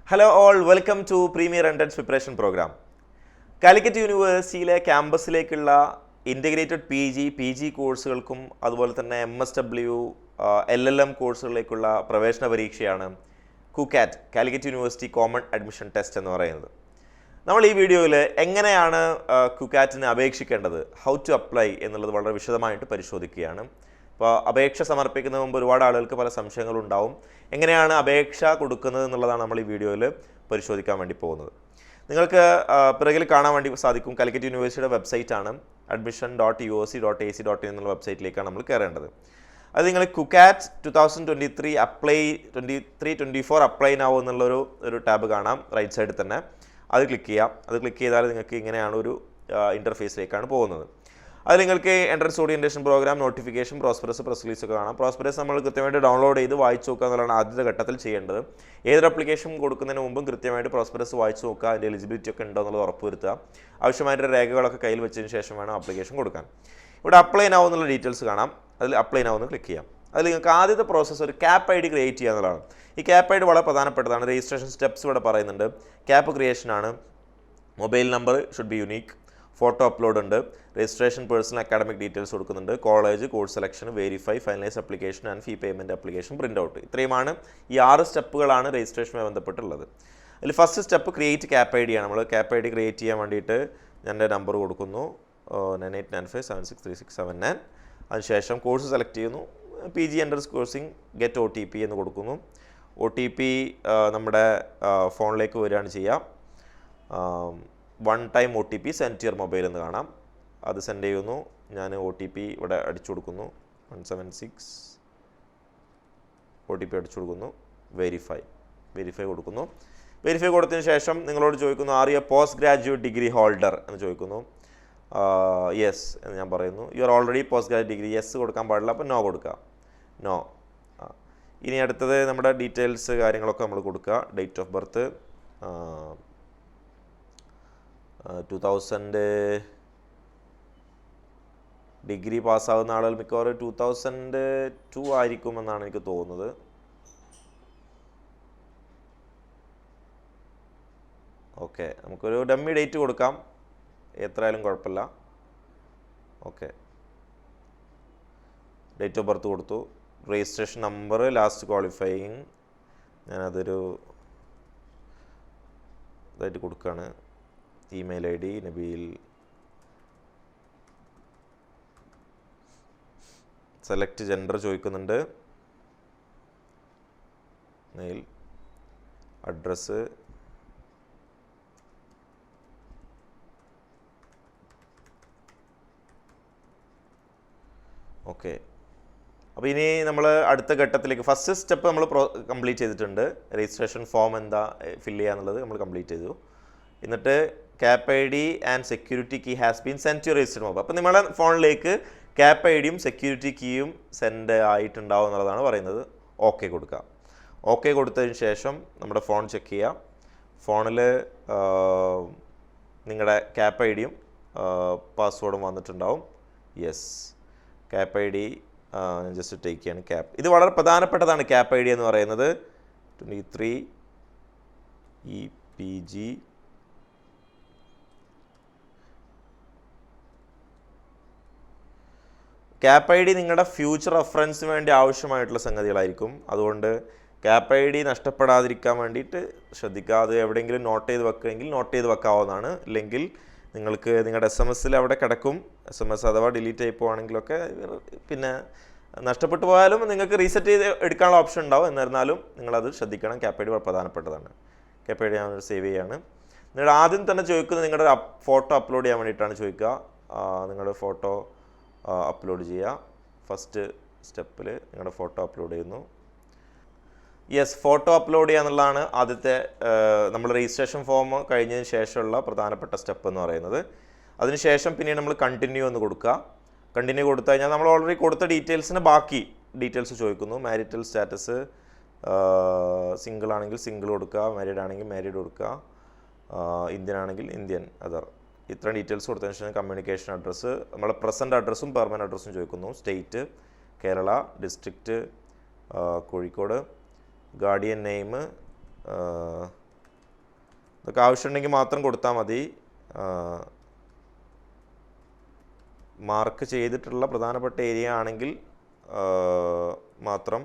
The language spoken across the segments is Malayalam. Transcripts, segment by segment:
Hello all, welcome to Premier Entrance Preparation Program. Calicut യൂണിവേഴ്സിറ്റിയിലെ ക്യാമ്പസിലേക്കുള്ള ഇൻ്റഗ്രേറ്റഡ് പി ജി കോഴ്സുകൾക്കും അതുപോലെ തന്നെ MSW LLM കോഴ്സുകളിലേക്കുള്ള പ്രവേശന പരീക്ഷയാണ് CUCAT, Calicut university common admission test എന്ന് പറയുന്നത്. നമ്മൾ ഈ വീഡിയോയിൽ എങ്ങനെയാണ് CUCATന് അപേക്ഷിക്കേണ്ടത്, ഹൗ ടു അപ്ലൈ എന്നുള്ളത് വളരെ വിശദമായിട്ട് പരിശോധിക്കുകയാണ്. അപ്പോൾ അപേക്ഷ സമർപ്പിക്കുന്നതിന് മുമ്പ് ഒരുപാട് ആളുകൾക്ക് പല സംശയങ്ങളുണ്ടാവും. എങ്ങനെയാണ് അപേക്ഷ കൊടുക്കുന്നത് എന്നുള്ളതാണ് നമ്മൾ ഈ വീഡിയോയിൽ പരിശോധിക്കാൻ വേണ്ടി പോകുന്നത്. നിങ്ങൾക്ക് പിറകിൽ കാണാൻ വേണ്ടി സാധിക്കും, കാലിക്കറ്റ് യൂണിവേഴ്സിറ്റിയുടെ വെബ്സൈറ്റാണ് admission.uoc.ac.in എന്നുള്ള വെബ്സൈറ്റിലേക്കാണ് നമ്മൾ കയറേണ്ടത്. അത് നിങ്ങൾ CUCAT 2023 അപ്ലൈ 23-24 അപ്ലൈ നാവ് എന്നുള്ളൊരു ടാബ് കാണാം റൈറ്റ് സൈഡിൽ തന്നെ. അത് ക്ലിക്ക് ചെയ്യാം. അത് ക്ലിക്ക് ചെയ്താൽ നിങ്ങൾക്ക് ഇങ്ങനെയാണ് ഒരു ഇൻ്റർഫേസിലേക്കാണ് പോകുന്നത്. അതിൽ നിങ്ങൾക്ക് entrance orientation program, notification, prospectus, press release ഒക്കെ കാണാം. പ്രോസ്പെറസ് നമ്മൾ കൃത്യമായിട്ട് ഡൗൺലോഡ് ചെയ്ത് വായിച്ചു നോക്കുക എന്നുള്ളതാണ് ആദ്യത്തെ ഘട്ടത്തിൽ ചെയ്യേണ്ടത്. ഏതൊരു അപ്ലിക്കേഷൻ കൊടുക്കുന്നതിന് മുമ്പും കൃത്യമായിട്ട് പ്രോസ്പെറസ് വായിച്ചു നോക്കുക, അതിൻ്റെ എലിജിബിലിറ്റി ഒക്കെ ഉണ്ടോ എന്നുള്ളത് ഉറപ്പുവരുത്തുക. ആവശ്യമായിട്ട് രേഖകളൊക്കെ കയ്യിൽ വെച്ചതിന് ശേഷം വേണം അപ്ലിക്കേഷൻ കൊടുക്കാൻ. ഇവിടെ അപ്ലൈ നാവ് എന്നുള്ള ഡീറ്റെയിൽസ് കാണാം. അതിൽ അപ്ലൈ നാവ് എന്ന് ക്ലിക്ക് ചെയ്യാം. അതിൽ നിങ്ങൾക്ക് ആദ്യത്തെ പ്രോസസ്സ് ഒരു CAP ID ക്രിയേറ്റ് ചെയ്യുക എന്നുള്ളതാണ്. ഈ CAP ID വളരെ പ്രധാനപ്പെട്ടതാണ്. രജിസ്ട്രേഷൻ സ്റ്റെപ്സ് ഇവിടെ പറയുന്നുണ്ട്. CAP ക്രിയേഷനാണ്. Mobile number should be unique. Photo upload ഉണ്ട്. രജിസ്ട്രേഷൻ, പേഴ്സണൽ അക്കാഡമിക് ഡീറ്റെയിൽസ് കൊടുക്കുന്നുണ്ട്. College, course selection, verify, finalise application and fee payment application, print out. ഇത്രയുമാണ് ഈ 6 സ്റ്റെപ്പുകളാണ് രജിസ്ട്രേഷനുമായി ബന്ധപ്പെട്ടുള്ളത്. അതിൽ first step create CAP ID ആണ്. നമ്മൾ CAP ID ക്രിയേറ്റ് ചെയ്യാൻ വേണ്ടിയിട്ട് ഞാൻ എൻ്റെ നമ്പർ കൊടുക്കുന്നു 9895763679. അതിനുശേഷം കോഴ്സ് സെലക്ട് ചെയ്യുന്നു. PG എൻട്രൻസ് കോഴ്സിംഗ് ഗെറ്റ് OTP എന്ന് കൊടുക്കുന്നു. OTP നമ്മുടെ ഫോണിലേക്ക് വരികയാണ് ചെയ്യുക. 1 time OTP send to your mobile എന്ന് കാണാം. അത് സെൻഡ് ചെയ്യുന്നു. ഞാൻ OTP ഇവിടെ അടിച്ചു കൊടുക്കുന്നു. 176 OTP അടിച്ചു കൊടുക്കുന്നു. വെരിഫൈ കൊടുക്കുന്നു. വെരിഫൈ കൊടുത്തതിന് ശേഷം നിങ്ങളോട് ചോദിക്കുന്നു, are you A post graduate degree holder എന്ന് ചോദിക്കുന്നു. യെസ് എന്ന് ഞാൻ പറയുന്നു. You are already post graduate degree, yes കൊടുക്കാൻ പാടില്ല, അപ്പോൾ നോ കൊടുക്കുക. നോ. ഇനി അടുത്തത് നമ്മുടെ ഡീറ്റെയിൽസ് കാര്യങ്ങളൊക്കെ നമ്മൾ കൊടുക്കുക. ഡേറ്റ് ഓഫ് ബർത്ത് 2000 ഡിഗ്രി പാസ്സാകുന്ന ആളുകൾ മിക്കവാറും 2002 ആയിരിക്കുമെന്നാണ് എനിക്ക് തോന്നുന്നത്. ഓക്കെ, നമുക്കൊരു ഡമ്മി ഡേറ്റ് കൊടുക്കാം, എത്രയായാലും കുഴപ്പമില്ല. ഓക്കെ, ഡേറ്റ് ഓഫ് ബർത്ത് കൊടുത്തു. രജിസ്ട്രേഷൻ നമ്പർ, ലാസ്റ്റ് ക്വാളിഫയിങ് ഞാനതൊരു ഇതായിട്ട് കൊടുക്കുകയാണ്. Email ID Nabeel. Select gender ചോദിക്കുന്നുണ്ട്. മെയിൽ. അഡ്രസ്സ്. ഓക്കെ, അപ്പോൾ ഇനി നമ്മൾ അടുത്ത ഘട്ടത്തിലേക്ക്, ഫസ്റ്റ് സ്റ്റെപ്പ് നമ്മൾ കംപ്ലീറ്റ് ചെയ്തിട്ടുണ്ട്. രജിസ്ട്രേഷൻ ഫോം എന്താ ഫില്ല് ചെയ്യുക എന്നുള്ളത് നമ്മൾ കംപ്ലീറ്റ് ചെയ്തു. എന്നിട്ട് CAP ID and security key has been send to registered mobile. അപ്പോൾ നിങ്ങളുടെ ഫോണിലേക്ക് CAP IDയും സെക്യൂരിറ്റി കീയും സെൻഡ് ആയിട്ടുണ്ടാവും എന്നുള്ളതാണ് പറയുന്നത്. ഓക്കെ കൊടുക്കുക. ഓക്കെ കൊടുത്തതിന് ശേഷം നമ്മുടെ ഫോൺ ചെക്ക് ചെയ്യുക. ഫോണിൽ നിങ്ങളുടെ CAP IDയും പാസ്വേഡും വന്നിട്ടുണ്ടാവും. Yes, CAP ID just take ചെയ്യാണ്. CAP ഇത് വളരെ പ്രധാനപ്പെട്ടതാണ്. CAP ID എന്ന് പറയുന്നത് 23 EPG CAP ID നിങ്ങളുടെ ഫ്യൂച്ചർ റെഫറൻസിന് വേണ്ടി ആവശ്യമായിട്ടുള്ള സംഗതികളായിരിക്കും. അതുകൊണ്ട് CAP ID നഷ്ടപ്പെടാതിരിക്കാൻ വേണ്ടിയിട്ട് ശ്രദ്ധിക്കുക. അത് എവിടെയെങ്കിലും നോട്ട് ചെയ്ത് വെക്കുകയെങ്കിൽ നോട്ട് ചെയ്ത് വെക്കാവുന്നതാണ്. ഇല്ലെങ്കിൽ നിങ്ങൾക്ക് നിങ്ങളുടെ SMS അവിടെ കിടക്കും. SMS അഥവാ ഡിലീറ്റ് ആയി പോവുകയാണെങ്കിലൊക്കെ പിന്നെ നഷ്ടപ്പെട്ടു പോയാലും നിങ്ങൾക്ക് റീസെറ്റ് ചെയ്ത് എടുക്കാനുള്ള ഓപ്ഷൻ ഉണ്ടാവും. എന്നിരുന്നാലും നിങ്ങളത് ശ്രദ്ധിക്കണം. CAP ID വളരെ പ്രധാനപ്പെട്ടതാണ്. CAP ID ഞാൻ സേവ് ചെയ്യാണ്. നിങ്ങളുടെ ആദ്യം തന്നെ ചോദിക്കുന്നത് നിങ്ങളുടെ ഫോട്ടോ അപ്ലോഡ് ചെയ്യാൻ വേണ്ടിയിട്ടാണ് ചോദിക്കുക. നിങ്ങളുടെ ഫോട്ടോ അപ്ലോഡ് ചെയ്യുക. ഫസ്റ്റ് സ്റ്റെപ്പിൽ നിങ്ങളുടെ ഫോട്ടോ അപ്ലോഡ് ചെയ്യുന്നു. യെസ്, ഫോട്ടോ അപ്ലോഡ് ചെയ്യുക എന്നുള്ളതാണ് ആദ്യത്തെ നമ്മൾ രജിസ്ട്രേഷൻ ഫോം കഴിഞ്ഞതിന് ശേഷമുള്ള പ്രധാനപ്പെട്ട സ്റ്റെപ്പ് എന്ന് പറയുന്നത്. അതിനുശേഷം പിന്നീട് നമ്മൾ കണ്ടിന്യൂ എന്ന് കൊടുക്കുക. കണ്ടിന്യൂ കൊടുത്തു കഴിഞ്ഞാൽ നമ്മൾ ഓൾറെഡി കൊടുത്ത ഡീറ്റെയിൽസിന് ബാക്കി ഡീറ്റെയിൽസ് ചോദിക്കുന്നു. മാരിറ്റൽ സ്റ്റാറ്റസ്, സിംഗിൾ ആണെങ്കിൽ സിംഗിൾ കൊടുക്കുക, മാരീഡ് ആണെങ്കിൽ മാരീഡ് കൊടുക്കുക, ഇന്ത്യൻ ആണെങ്കിൽ ഇന്ത്യൻ, അതർ ഇത്ര ഡീറ്റെയിൽസ് കൊടുത്തതിന് ശേഷം കമ്മ്യൂണിക്കേഷൻ അഡ്രസ്സ്, നമ്മളെ പ്രസൻറ്റ് അഡ്രസ്സും പെർമനൻറ്റ് അഡ്രസ്സും ചോദിക്കുന്നു. State Kerala, district Kozhikode, guardian name ഇതൊക്കെ ആവശ്യമുണ്ടെങ്കിൽ മാത്രം കൊടുത്താൽ മതി. മാർക്ക് ചെയ്തിട്ടുള്ള പ്രധാനപ്പെട്ട ഏരിയ ആണെങ്കിൽ മാത്രം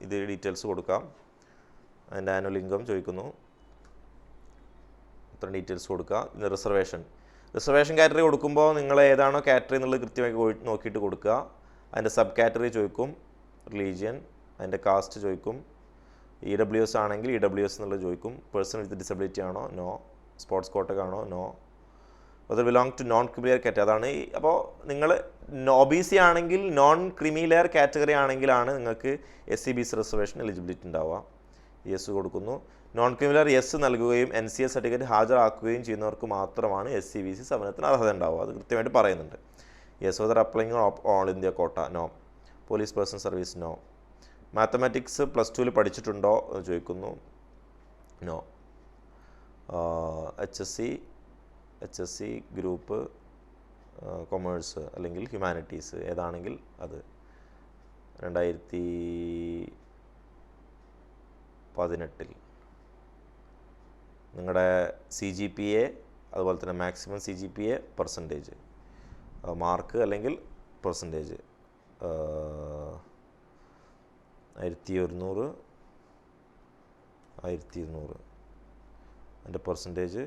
ഇത് ഡീറ്റെയിൽസ് കൊടുക്കാം. അതിൻ്റെ ആനുവൽ ഇൻകം ചോദിക്കുന്നു, ഇത്ര ഡീറ്റെയിൽസ് കൊടുക്കുക. ഇത് റിസർവേഷൻ കാറ്റഗറി കൊടുക്കുമ്പോൾ നിങ്ങൾ ഏതാണോ കാറ്റഗറി എന്നുള്ളത് കൃത്യമായി നോക്കിയിട്ട് കൊടുക്കുക. അതിൻ്റെ സബ് കാറ്റഗറി ചോദിക്കും, റിലീജിയൻ, അതിൻ്റെ കാസ്റ്റ് ചോദിക്കും. EWS ആണെങ്കിൽ EWS എന്നുള്ളത് ചോദിക്കും. പേഴ്സൺ വിത്ത് ഡിസബിലിറ്റി ആണോ, നോ. സ്പോർട്സ് കോട്ടക്കാണോ, നോ. അത് belong to non creamy layer category, അതാണ്. അപ്പോൾ നിങ്ങൾ OBC ആണെങ്കിൽ നോൺ ക്രിമിലെയർ കാറ്റഗറി ആണെങ്കിലാണ് നിങ്ങൾക്ക് SCBC റിസർവേഷൻ എലിജിബിലിറ്റി ഉണ്ടാവുക. യെസ് കൊടുക്കുന്നു. നോൺ ക്രിമിലെയർ യെസ് നൽകുകയും NCS സർട്ടിഫിക്കറ്റ് ഹാജരാക്കുകയും ചെയ്യുന്നവർക്ക് മാത്രമാണ് SCBC സേവനത്തിന് അർഹത ഉണ്ടാവുക. അത് കൃത്യമായിട്ട് പറയുന്നുണ്ട്. Yes whether applying all India quota, no. Police person service, no. Mathematics +2 പഠിച്ചിട്ടുണ്ടോ എന്ന് ചോദിക്കുന്നു, നോ. HSC ഗ്രൂപ്പ് കൊമേഴ്സ് അല്ലെങ്കിൽ ഹ്യൂമാനിറ്റീസ് ഏതാണെങ്കിൽ അത് 2018 നിങ്ങളുടെ CGPA അതുപോലെ തന്നെ മാക്സിമം CGPA പെർസെൻറ്റേജ്, മാർക്ക് അല്ലെങ്കിൽ പെർസെൻറ്റേജ് 1100 1200, അതിൻ്റെ പെർസെൻറ്റേജ്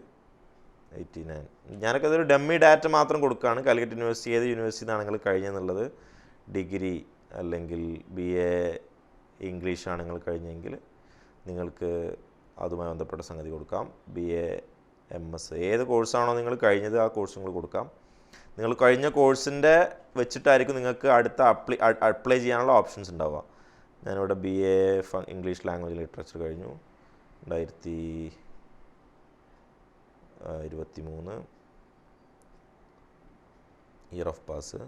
89. ഞാനൊക്കെ അതൊരു ഡമ്മി ഡാറ്റ മാത്രം കൊടുക്കുകയാണ്. കാലിക്കറ്റ് യൂണിവേഴ്സിറ്റി ഏത് യൂണിവേഴ്സിറ്റി നിന്നാണ് നിങ്ങൾ കഴിഞ്ഞെന്നുള്ളത്. ഡിഗ്രി അല്ലെങ്കിൽ BA ഇംഗ്ലീഷ് ആണ് നിങ്ങൾ കഴിഞ്ഞെങ്കിൽ നിങ്ങൾക്ക് അതുമായി ബന്ധപ്പെട്ട സംഗതി കൊടുക്കാം. BA MS ഏത് കോഴ്സാണോ നിങ്ങൾ കഴിഞ്ഞത് ആ കോഴ്സ് നിങ്ങൾ കൊടുക്കാം. നിങ്ങൾ കഴിഞ്ഞ കോഴ്സിൻ്റെ വെച്ചിട്ടായിരിക്കും നിങ്ങൾക്ക് അടുത്ത അപ്ലൈ ചെയ്യാനുള്ള ഓപ്ഷൻസ് ഉണ്ടാവുക. ഞാനിവിടെ BA ഇംഗ്ലീഷ് ലാംഗ്വേജ് ലിറ്ററേച്ചർ കഴിഞ്ഞു 2023 year of pass.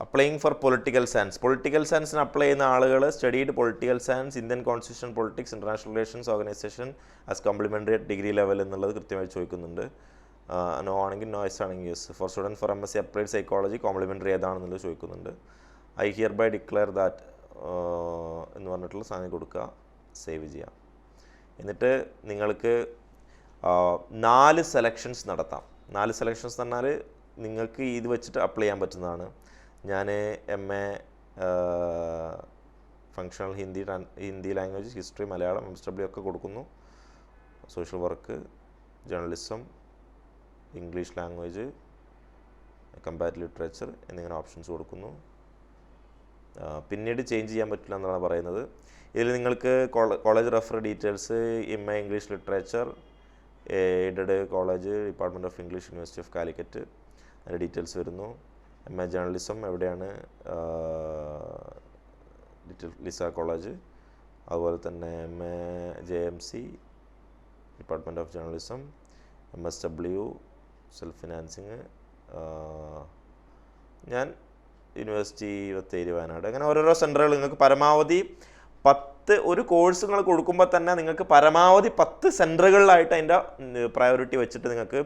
Applying for political സയൻസിന് അപ്ലൈ ചെയ്യുന്ന ആളുകൾ studied political science, Indian constitution, politics, international relations, organisation as complementary at degree level എന്നുള്ളത് കൃത്യമായി ചോദിക്കുന്നുണ്ട്. നോ ആണെങ്കിൽ നോ, എസ് ആണെങ്കിൽ yes. For student for MSc applied psychology complementary ഏതാണെന്നുള്ളത് ചോദിക്കുന്നുണ്ട്. I hereby declare that എന്ന് പറഞ്ഞിട്ടുള്ള സാധനം കൊടുക്കുക, സേവ് ചെയ്യാം. എന്നിട്ട് നിങ്ങൾക്ക് 4 സെലക്ഷൻസ് നടത്താം. 4 സെലക്ഷൻസ് എന്ന് പറഞ്ഞാൽ നിങ്ങൾക്ക് ഇത് വെച്ചിട്ട് അപ്ലൈ ചെയ്യാൻ പറ്റുന്നതാണ്. ഞാൻ MA functional Hindi language, history, Malayalam, MSW ഒക്കെ കൊടുക്കുന്നു. Social work, journalism, English language, comparative literature എന്നിങ്ങനെ ഓപ്ഷൻസ് കൊടുക്കുന്നു. പിന്നീട് ചേഞ്ച് ചെയ്യാൻ പറ്റില്ല എന്നാണ് പറയുന്നത്. ഇതിൽ നിങ്ങൾക്ക് college refer details, MA English literature, aided college, department of English, university of Calicut, അതിൻ്റെ ഡീറ്റെയിൽസ് വരുന്നു. MA ജേർണലിസം എവിടെയാണ്, ലിസ കോളേജ്. അതുപോലെ തന്നെ MA JMC, department of journalism, MSW self financing, ഞാൻ യൂണിവേഴ്സിറ്റി ബത്തേരി വയനാട്. അങ്ങനെ ഓരോരോ സെൻറ്ററുകൾ നിങ്ങൾക്ക് പരമാവധി 10 ഒരു കോഴ്സ് നിങ്ങൾ കൊടുക്കുമ്പോൾ തന്നെ നിങ്ങൾക്ക് പരമാവധി 10 സെൻറ്ററുകളിലായിട്ട് അതിൻ്റെ പ്രയോറിറ്റി വെച്ചിട്ട് നിങ്ങൾക്ക്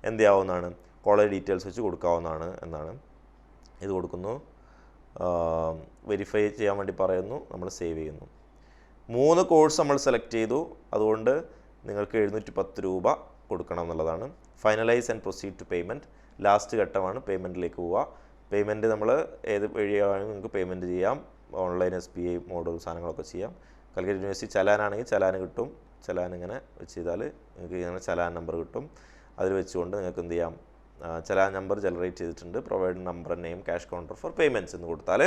എന്ത് ചെയ്യാവുന്നതാണ്, കോളേജ് ഡീറ്റെയിൽസ് വെച്ച് കൊടുക്കാവുന്നതാണ് എന്നാണ്. ഇത് കൊടുക്കുന്നു, വെരിഫൈ ചെയ്യാൻ വേണ്ടി പറയുന്നു, നമ്മൾ സേവ് ചെയ്യുന്നു. 3 കോഴ്സ് നമ്മൾ സെലക്ട് ചെയ്തു, അതുകൊണ്ട് നിങ്ങൾക്ക് 710 രൂപ കൊടുക്കണം എന്നുള്ളതാണ്. Finalise and proceed to payment, last ഘട്ടമാണ് പേയ്മെൻറ്റിലേക്ക് പോവുക. പേയ്മെൻറ്റ് നമ്മൾ ഏത് വഴിയാണെങ്കിലും നിങ്ങൾക്ക് പേയ്മെൻറ്റ് ചെയ്യാം. ഓൺലൈൻ SBI മോഡൽ സാധനങ്ങളൊക്കെ ചെയ്യാം. കാലിക്കറ്റ് യൂണിവേഴ്സിറ്റി ചലാനാണെങ്കിൽ ചലാൻ കിട്ടും. ചലാൻ ഇങ്ങനെ വെച്ച് ചെയ്താൽ നിങ്ങൾക്ക് ഇങ്ങനെ ചലാൻ നമ്പർ കിട്ടും. അതിൽ വെച്ചുകൊണ്ട് നിങ്ങൾക്ക് എന്ത് ചെയ്യാം, ചലാൻ നമ്പർ ജനറേറ്റ് ചെയ്തിട്ടുണ്ട്, provide number name cash counter for payments എന്ന് കൊടുത്താൽ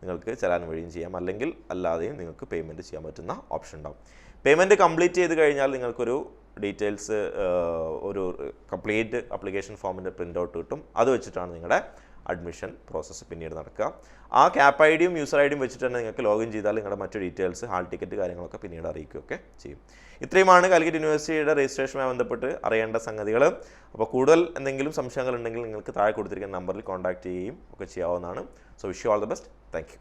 നിങ്ങൾക്ക് ചലാൻ വഴിയും ചെയ്യാം, അല്ലെങ്കിൽ അല്ലാതെയും നിങ്ങൾക്ക് പേയ്മെൻറ്റ് ചെയ്യാൻ പറ്റുന്ന ഓപ്ഷൻ ഉണ്ടാവും. പേയ്മെൻറ്റ് കംപ്ലീറ്റ് ചെയ്ത് കഴിഞ്ഞാൽ നിങ്ങൾക്കൊരു ഡീറ്റെയിൽസ്, ഒരു കംപ്ലീറ്റ് ആപ്ലിക്കേഷൻ ഫോമിൻ്റെ പ്രിൻ്റ് ഔട്ട് കിട്ടും. അത് വെച്ചിട്ടാണ് നിങ്ങളുടെ അഡ്മിഷൻ പ്രോസസ്സ് പിന്നീട് നടക്കുക. ആ CAP ID-യും യൂസർ ID-യും വെച്ചിട്ട് തന്നെ നിങ്ങൾക്ക് ലോഗിൻ ചെയ്താൽ നിങ്ങളുടെ മറ്റു ഡീറ്റെയിൽസ്, ഹാൾ ടിക്കറ്റ് കാര്യങ്ങളൊക്കെ പിന്നീട് അറിയിക്കുകയൊക്കെ ചെയ്യും. ഇത്രയുമാണ് കാലിക്കറ്റ് യൂണിവേഴ്സിറ്റിയുടെ രജിസ്ട്രേഷനുമായി ബന്ധപ്പെട്ട് അറിയേണ്ട സംഗതികൾ. അപ്പോൾ കൂടുതൽ എന്തെങ്കിലും സംശയങ്ങൾ ഉണ്ടെങ്കിൽ നിങ്ങൾക്ക് താഴെ കൊടുത്തിരിക്കുന്ന നമ്പറിൽ കോൺടാക്ട് ചെയ്യുകയും ഒക്കെ ചെയ്യാവുന്നതാണ്. So wish you all the best. Thank you.